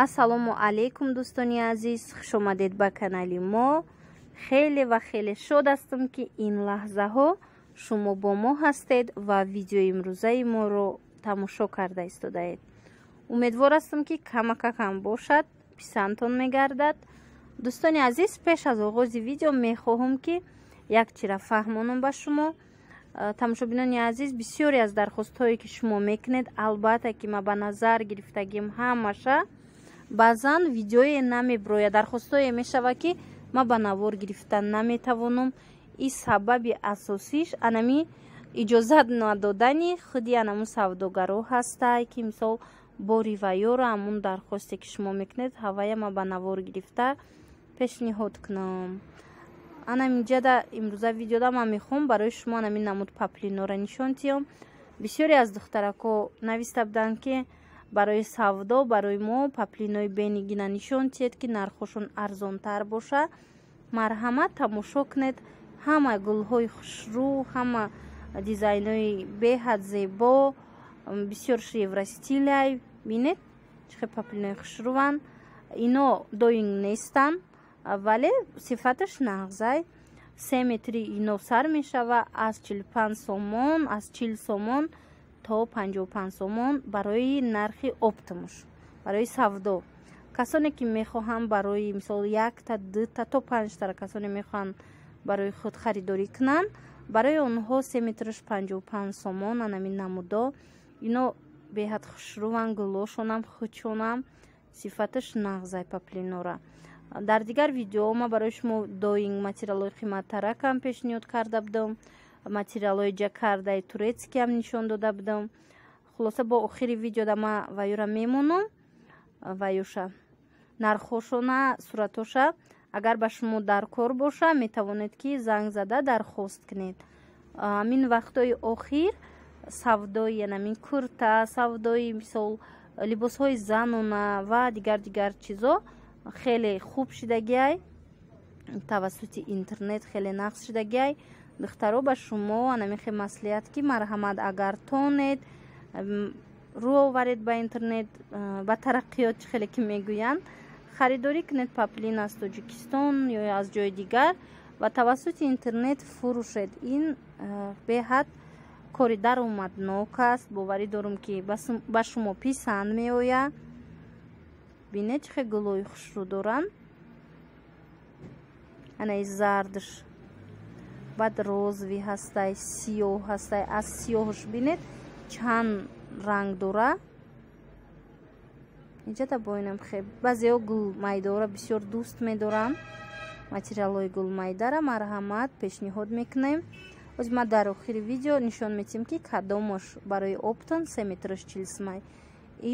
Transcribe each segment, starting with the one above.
ассалому алейкум дӯстони азиз, хушомадед ба канали мо. хеле ва хеле шод ҳастам ки ин лаҳзаҳо шумо бо мо ҳастед ва видеои имрӯзаи моро тамошо карда истодаед. умедвор ҳастам ки камакакам бошад, писандтон мегардад. дӯстони азиз, пеш аз оғози видео мехоҳам ки як чира фаҳмонам ба шумо. тамошобинони азиз, бисёре аз дархостҳое ки шумо мекунед, албатта ки ма ба назар гирифтагим ҳамаша баъзан видеое намеброяд, дархостое мешава ки ма ба навор гирифтан наметавонам. ин сабаби асосиш анами иҷозат надодани худи анаму савдогаро ҳастай ки мисол бо ривайёро амун дархосте ки шумо мекунед ҳавая ма ба навор гирифта пешниҳод кунам. анамиҷада имрӯза видеода ман мехоҳам барои шумо анамин намуд паплинора нишон диҳам. бисёре аз духтарако нависта буданд ки барои савдо барои мо паплинои бенигина нишон диҳед ки нархошон арзонтар боша. марҳамат, тамошо кунед, ҳама гулҳои хушрӯ, ҳама дизайнои беҳад зебо, бисёр шевростилай. бинед чӣ паплинои хушрӯванд. ино доинг нестанд, вале сифаташ нағзай. 3 метри ино сар мешава аз 45 сомон, аз 40 сомон то 55 сомон барои нархи оптимуш, барои савдо. касоне ки мехоҳанд барои мисол 1 2 то 5 касоне мехоҳанд барои худ харидорӣ кунанд, барои онҳо 3 метраш 55 сомон анамин намудо. ино беҳад хушрӯванд, гулошонам хучонам, сифаташ нағзай паплинора. дар дигар видео ма барои шумо доинг материалои қиматтаракам пешниҳод карда будам, материалои ҷакардаи турецкиам нишон дода будам. хулоса бо охири видеода ма ваёра мемонам, ваёша нархошона, суратоша. агар ба шумо дар кор боша, метавонед ки занг зада дархост кунед. амин вақтҳои охир савдои янамин курта, савдои мисол либосҳои занона ва дигар чизо хеле хуб шидагиай, тавассути интернет хеле нақс шидагиай. духтаро ба шумо анамихе маслиҳат ки марҳамат, агар тонед рӯ оваред ба интернет, ба тараққиёт хеле ки мегӯянд, харидорӣ кунед паплин аз Тоҷикистон ё аз ҷои дигар ва тавассути интернет фурӯшед. ин беҳад кори даромаднок аст. боварӣ дорам ки ба шумо писанд меояд. бинед чӣ гулҳои хушрӯ доранд. анаи зардш, баъд розви ҳастай, сиёҳ ҳастай. аз сиёҳш бинед чанд ранг дора. иҷада боинам хеб баъзеҳо гулмайдора бисёр дӯст медоранд. материалҳои гулмайдара марҳамат пешниҳод мекунем. оз ма дар охири видео нишон метиҳам ки кадомаш барои оптом 3 метраш 40 сомон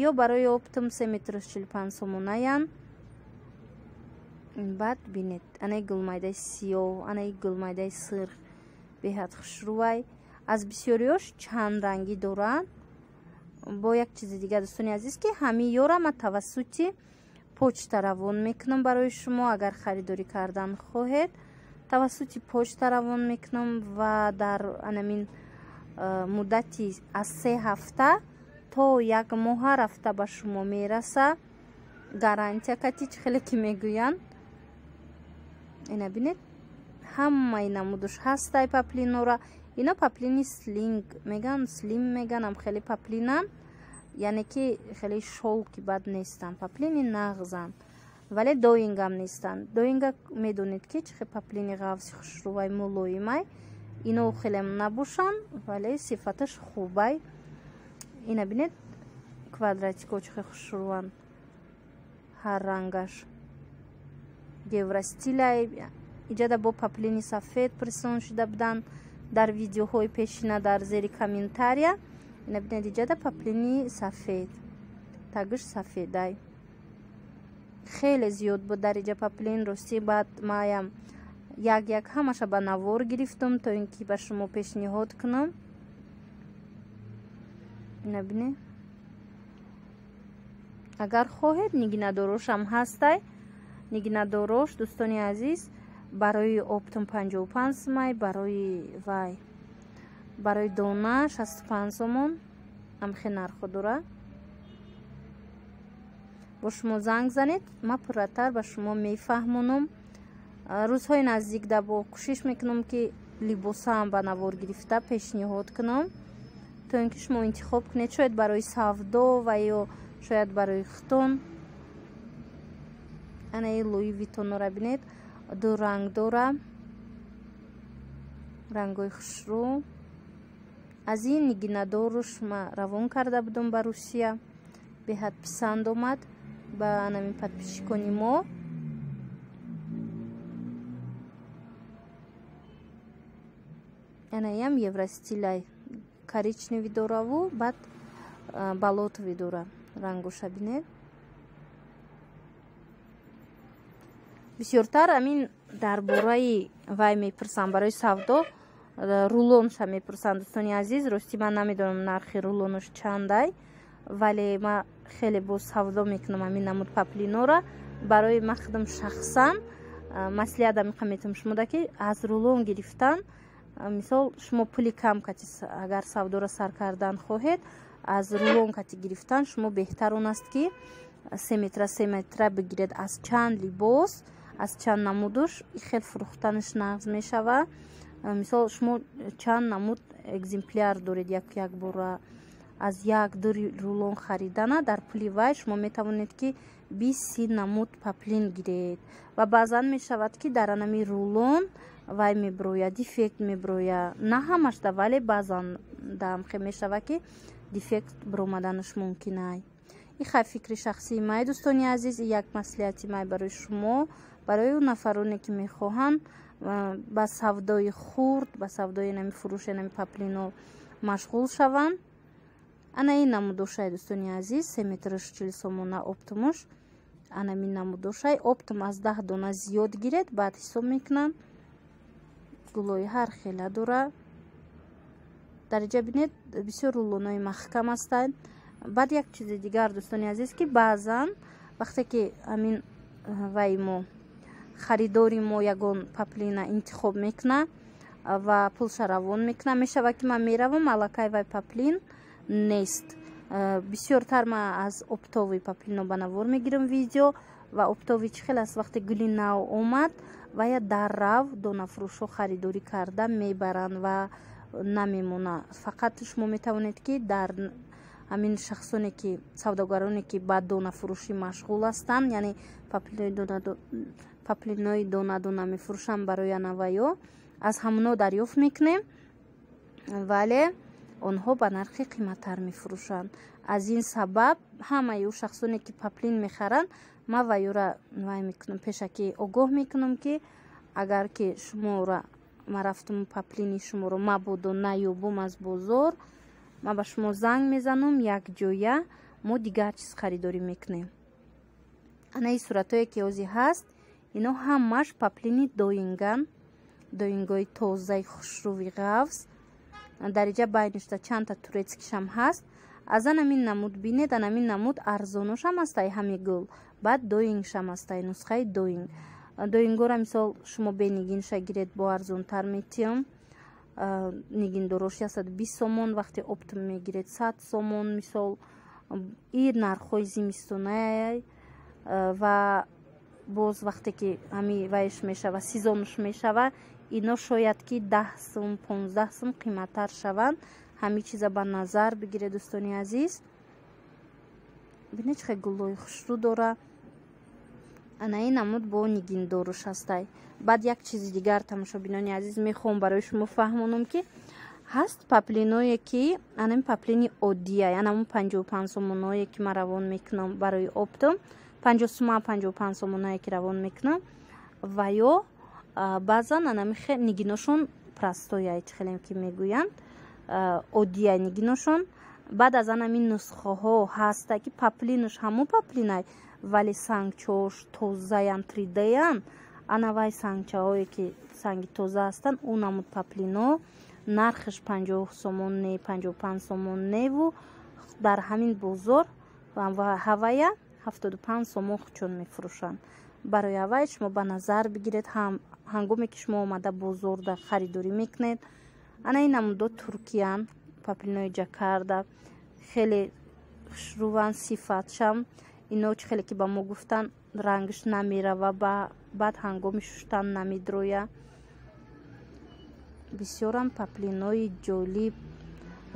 ё барои оптом 3 метраш 45 сомонаян. баъд бинед анаи гулмайдаи сиёҳ, анаи гулмайдаи сирх беҳад хушрӯвай. аз бисёриёш чанд рангӣ доранд. бо як чизи дигар дӯстони азиз ки ҳамин ёра ма тавассути почта равон мекунам барои шумо. агар харидорӣ кардан хоҳед, тавассути почта равон мекунам ва дар анамин муддати аз 3 ҳафта то 1 моҳа рафта ба шумо мераса. гарантия катич хеле ки мегӯянд. ина бинед ҳамаи намудуш ҳастай паплинора. ино паплини слинг меган, слим меганам, хеле паплинан, яъне ки хеле шолки бад нестан, паплини нағзан, вале доингам нестан. доинга медонед ки чӣ паплини ғафси хушрӯвай мулоимай. ино хелем набошанд, вале сифаташ хубай. ина бинед квадратико чӣ хушрӯванд, ҳар рангаш гевростилай. иҷада бо паплини сафед прессон шуда буданд дар видеоҳои пешина дар зери комментария. ина бинед иҷада паплини сафед, тагиш сафедай. хеле зиёд буд дар иҷа паплин. ростӣ баъд маям як ҳамаша ба навор гирифтам то ин ки ба шумо пешниҳод кунам. ина бинед агар хоҳед нигинадорошам ҳастай. нигинадорош дӯстони азиз барои оптом 55 сомон, барои вай барои дона 65 сомон амхе нархо дора. бо шумо занг занед, ман пурратар ба шумо мефаҳмонам. рӯзҳои наздик даво кӯшиш мекунам ки либосаам ба навор гирифта пешниҳод кунам, то ин ки шумо интихоб кунед, шояд барои савдо ва ё шояд барои хитон. ана ин Луи Виттонро бинед, ду ранг дора, рангҳои хушрӯ. аз ин нигинадоруш ман равон карда будам ба Русия, беҳад писанд омад ба анами подписчикони мо. анаям евростилай коричневӣ дораву баъд балотовӣ дора, рангоша бинед. бисёртар амин дар бораи вай мепурсам, барои савдо рулонша мепурсам. дӯстони азиз, рости ман намедонам нархи рулонош чандай, вале ман хеле бо савдо мекунам амин намуд паплинора. барои ман худам шахсан маслиҳат амиқа метавонам шумода ки аз рулон гирифтан, мисол шумо пули кам кати агар савдора сар кардан хоҳед, аз рулон кати гирифтан шумо беҳтар он аст ки 3 метра бигиред аз чанд либос, аз чанд намудуш. хел фурӯхтанаш нағз мешава. мисол шумо чанд намуд экземпляр доред, як бора аз 1-2 рулон харидана, дар пули вай шумо метавонед ки 20-30 намуд паплин гиред. ва баъзан мешавад ки дар анами рулон вай меброя, дефект меброя. на ҳамашда, вале баъзан дамхе мешава ки дефект биромаданаш мумкин ай. ин хай фикри шахсии май, дӯстони азиз. як маслиҳати май барои шумо, барои он нафароне ки мехоҳанд ба савдои хурд, ба савдои нами фурӯши нами паплино машғул шаванд. ана ин намудошай, дӯстони азиз, 3 метр 40 сомона оптумуш. ана мин намудошай оптум аз 10 дона зиёд гиред, баъд ҳисоб мекунанд. гулои ҳар хела дора. дариҷа бинед, бисёр рулонои маҳкам ҳастанд. баъд як чизи дигар, дӯстони азиз, ки баъзан вақте ки амин вай мо харидори мо ягон паплина интихоб мекуна ва пулша равон мекуна, мешава ки ман меравам аллакай вай паплин нест. бисёртар ман аз оптовии паплино ба навор мегирам видео, ва оптовӣ чӣ хел аст, вақте гули нав омад вая дар рав донафурӯшҳо харидорӣ карда мебаранд ва намемона. фақат шумо метавонед ки дар амин шахсоне ки савдогароне ки ба донафурӯшӣ машғул ҳастанд, яъне паплинои дона мефурӯшанд барои анаваё, аз ҳамуно дарёфт мекунем, вале онҳо ба нархи қиматтар мефурӯшанд. аз ин сабаб ҳамаи шахсоне ки паплин мехаранд, ман вайюра вай мекунам, пешакӣ огоҳ мекунам ки агар ки шуморо ман рафтум паплини шуморо мабодо наёбум аз бозор, ман ба шумо занг мезанам, якҷоя мо дигар чиз харидорӣ мекунем. ана ин суратҳое ки ҳозир ҳаст, ино ҳамаш паплини доинган, доингои тозаи хушрӯви ғафз. дариҷа байнишда чандта турецкишам ҳаст. аз анамин намуд бинед, анамин намуд арзоношам астаи ҳами гул, баъд доингшам астаи нусхаи доинг. доингора мисол шумо бе нигинша гиред, бо арзонтар метиём. нигиндорош 120 сомон, вақте оптум мегиред 100 сомон. мисол ин нархҳои зимистонае ва боз вақте ки ҳами вайш мешава, сезонш мешава, ино шояд ки 10 сум 15 сум қиматтар шаванд. ҳами чиза ба назар бигиред, дӯстони азиз. бинед чӣ гулҳои хушрӯ дора. ана ин намуд бо нигиндоруш ҳастай. баъд як чизи дигар, тамошобинони азиз, мехоҳам барои шумо фаҳмонам ки ҳаст паплиное ки анами паплини оддия, янамун 55 сомоное ки ман равон мекунам барои оптум, 50 сомон 55 сомоное ки равон мекунам, ва ё баъзан анами нигиношон простоя, чӣ хелем ки мегӯянд, оддия нигиношон. баъд аз анамин нусхаҳо ҳаста ки паплинуш ҳамун паплинай, вале сангчаош тозаян, 3D-ян. ана вай сангчаҳое ки санги тоза ҳастанд, он намуд паплино нархш 50 сомон не, 55 сомон неву дар ҳамин бозор ҳавая 75 сомон хучон мефурӯшанд. барои ҳавай шумо ба назар бигиред, ҳангоме ки шумо омада бозорда харидорӣ мекунед. ана ин намудо туркиян, паплинои ҷакарда, хеле хушрӯван, сифатшам. ино чӣ хеле ки ба мо гуфтан рангш намерава, баъд ҳангоми шуштан намедроя. бисёрам паплинои ҷолиб,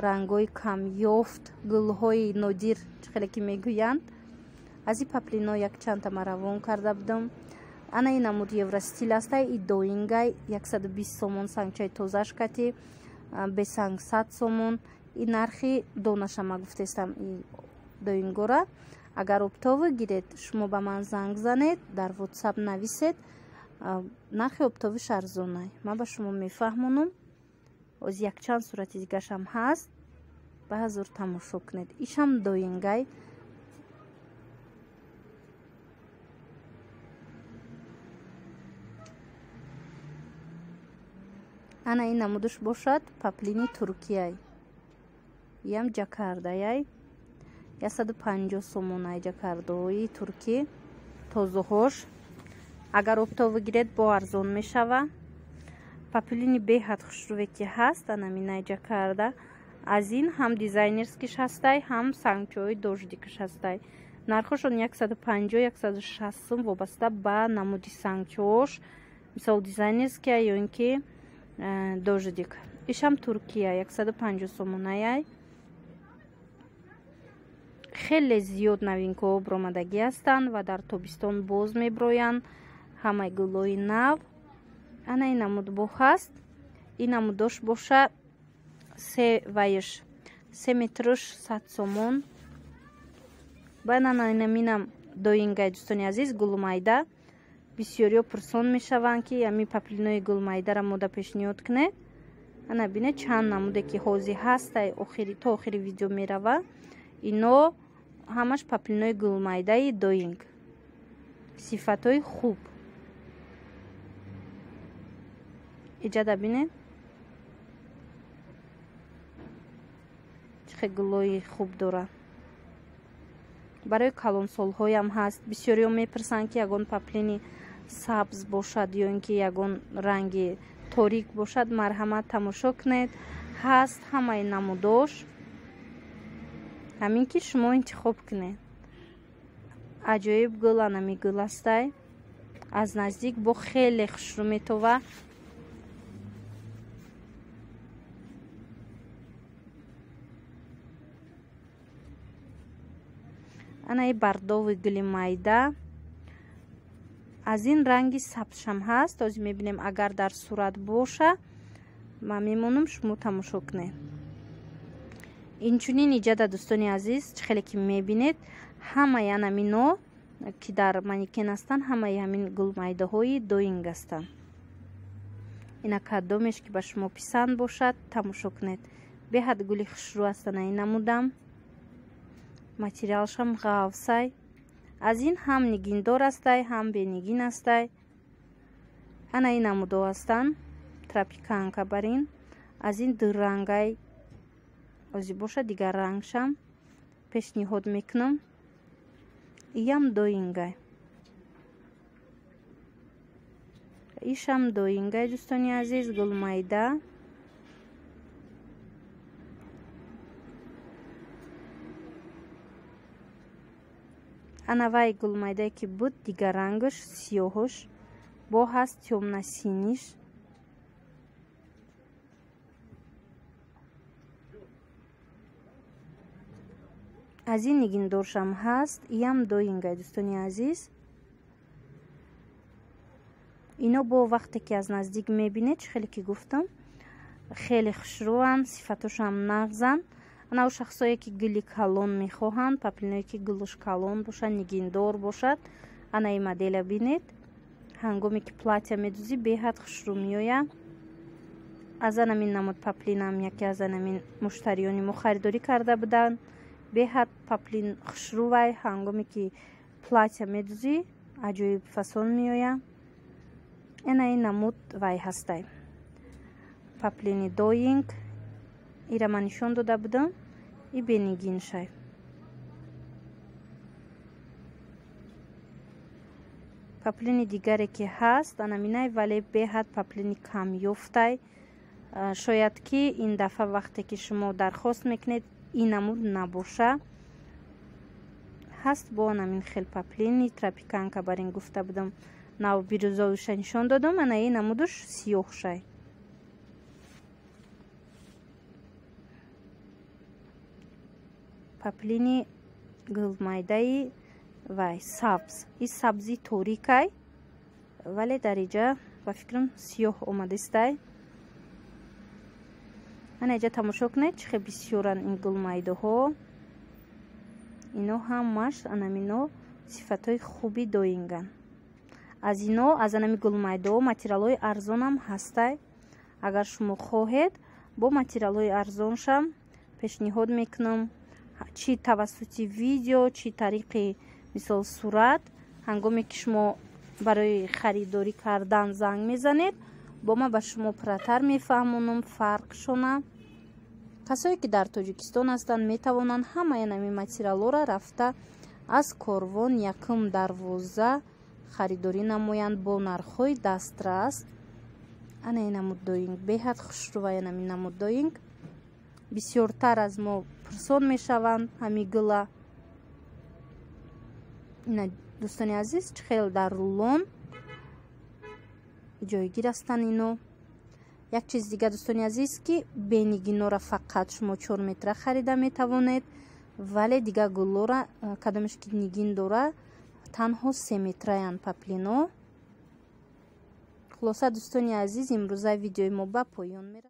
рангҳои камёфт, гулҳои нодир чӣ хеле ки мегӯянд. аз ин паплино якчандта ма равон карда будам. ана ин намуд евростил астай. И доингай 120 сомон сангчаи тозаш кати, бесанг 100 сомон. И нархи донаша ма гуфтестам и доингора. агар оптовӣ гиред шумо ба ман занг занед, дар ватсап нависед, нархи оптовиш арзонай. ман ба шумо мефаҳмонам. оз якчанд сурати дигашам ҳаст. ба ҳазур тамошо кунед. ишам доингай. ана ин намудаш бошад паплини туркияй. ям ҷакардаяй 150 сомонай ҷакардаҳои туркӣ тозаҳош. агар оптовӣ гиред бо арзон мешава. паплини беҳад хушрӯве ки ҳаст. анаминай ҷакарда. аз ин ҳам дизайнерскиш ҳастай, ҳам сангчаҳои дождикаш ҳастай. нархошон 150-160 сум вобаста ба намуди сангчаҳош, мисол дизайнерския ё ин ки дождик. ишам туркия 150 сомонаяй. хеле зиёд новинкаҳо бромадагӣ ҳастанд ва дар тобистон боз меброянд. ҳамаи гулҳои нав. ана ин намуд бо ҳаст. ин намудош боша 3 метрш 100 сомон. баъд анаминам доингай дӯстони азиз гулмайда. бисёриҳо пурсон мешаванд ки ами паплинои гулмайдара мода пешниҳод куне. ана бинед чанд намуде ки ҳозир ҳастай то охири видео мерава. ино ҳамаш паплинои гулмайдаи доинг. сифатҳои хуб. иҷада бинед чӣ хел гулҳои хуб дора. барои калонсолҳоям ҳаст. бисёриҳо мепурсанд ки ягон паплини сабз бошад ё ин ки ягон ранги торик бошад. марҳамат тамошо кунед. ҳаст ҳамаи намудош. ҳамин ки шумо интихоб кунед. аҷоиб гул анами гул астай. аз наздик бо хеле хушрӯ метова. ана и бардови гули майда. аз ин ранги сабзшам ҳаст. ҳозир мебинем агар дар сурат боша. ман мемонам шумо тамошо кунед. инчунин иҷада дӯстони азиз чӣ хеле ки мебинед ҳамаи анамино ки дар манекен ҳастанд ҳамаи ҳамин гулмайдаҳои доинг ҳастанд. ина кадомеш ки ба шумо писанд бошад тамошо кунед. беҳад гули хушрӯ ҳастанд ин намудам. материалшам ғавсай. аз ин ҳам нигиндор ҳастай, ҳам бенигин ҳастай. ана ин намудо ҳастанд. тропиканка бар ин. аз ин дуррангай озӣ боша дигар рангшам пешниҳод мекунам. иям доингай. ишам доингай дӯстони азиз гулмайда. ана вай гулмайдае ки буд дигар рангаш сиёҳош бо ҳаст тёмнасиниш. аз ин нигиндоршам ҳаст. иям доингай дӯстони азиз. ино бо вақте ки аз наздик мебинед чӣ хеле ки гуфтам хеле хушрӯанд. сифатошам нағзанд. анау шахсое ки гули калон мехоҳанд, паплиное ки гулуш калон бошад, нигиндор бошад, ана ин модела бинед. ҳангоме ки платья медӯзӣ беҳад хушрӯ меояд. аз анамин намуд паплинам яке аз анамин муштариёни мо харидорӣ карда буданд. беҳад паплин хушрӯвай ҳангоме ки платья медӯзӣ аҷоиб фасон меояд. ана ин намуд вай ҳастай. паплини доинг. ира ман нишон дода будам. и бенигиншай. паплини дигаре ки ҳаст анаминай вале беҳад паплини камёфтай. шояд ки ин дафъа вақте ки шумо дархост мекунед ин намуд набоша. ҳаст бо анамин хел паплини тропиканка барин гуфта будам нав бирӯзовиша нишон додам. Ана ин намудуш сиёҳшай паплини гулмайдаи вай сабз. ин сабзи торикай вале дар иҷа ба фикрам сиёҳ омадистай. ана иҷа тамошо кунед чӣ хел бисёранд ин гулмайдаҳо. ино ҳамаш анамино сифатҳои хуби доинган. аз ино аз анами гулмайдаҳо материалҳои арзонам ҳастай. агар шумо хоҳед бо материалҳои арзоншам пешниҳод мекунам чӣ тавассути видео чӣ тариқи мисол сурат ҳангоме ки шумо барои харидорӣ кардан занг мезанед бо ман ба шумо пурратар мефаҳмонам фарқшона. касое ки дар тоҷикистон ҳастанд метавонанд ҳамаи нами материалҳоро рафта аз корвон 1-12 харидорӣ намоянд бо нархҳои дастрас. ана ин намуд доинг беҳад хушрӯвай нами намуд доинг бисёртар аз мо пурсон мешаванд ҳами гула. ина дӯстони азиз чӣ хел дар рулон ҷойгир ҳастанд ино. як чиз дига дӯстони азиз ки бенигинора фақат шумо 4 метра харида метавонед вале дига гуллора кадомеш ки нигин дора танҳо 3 метраянд паплино. хулоса дӯстони азиз имрӯза видеои мо ба поён мерасад.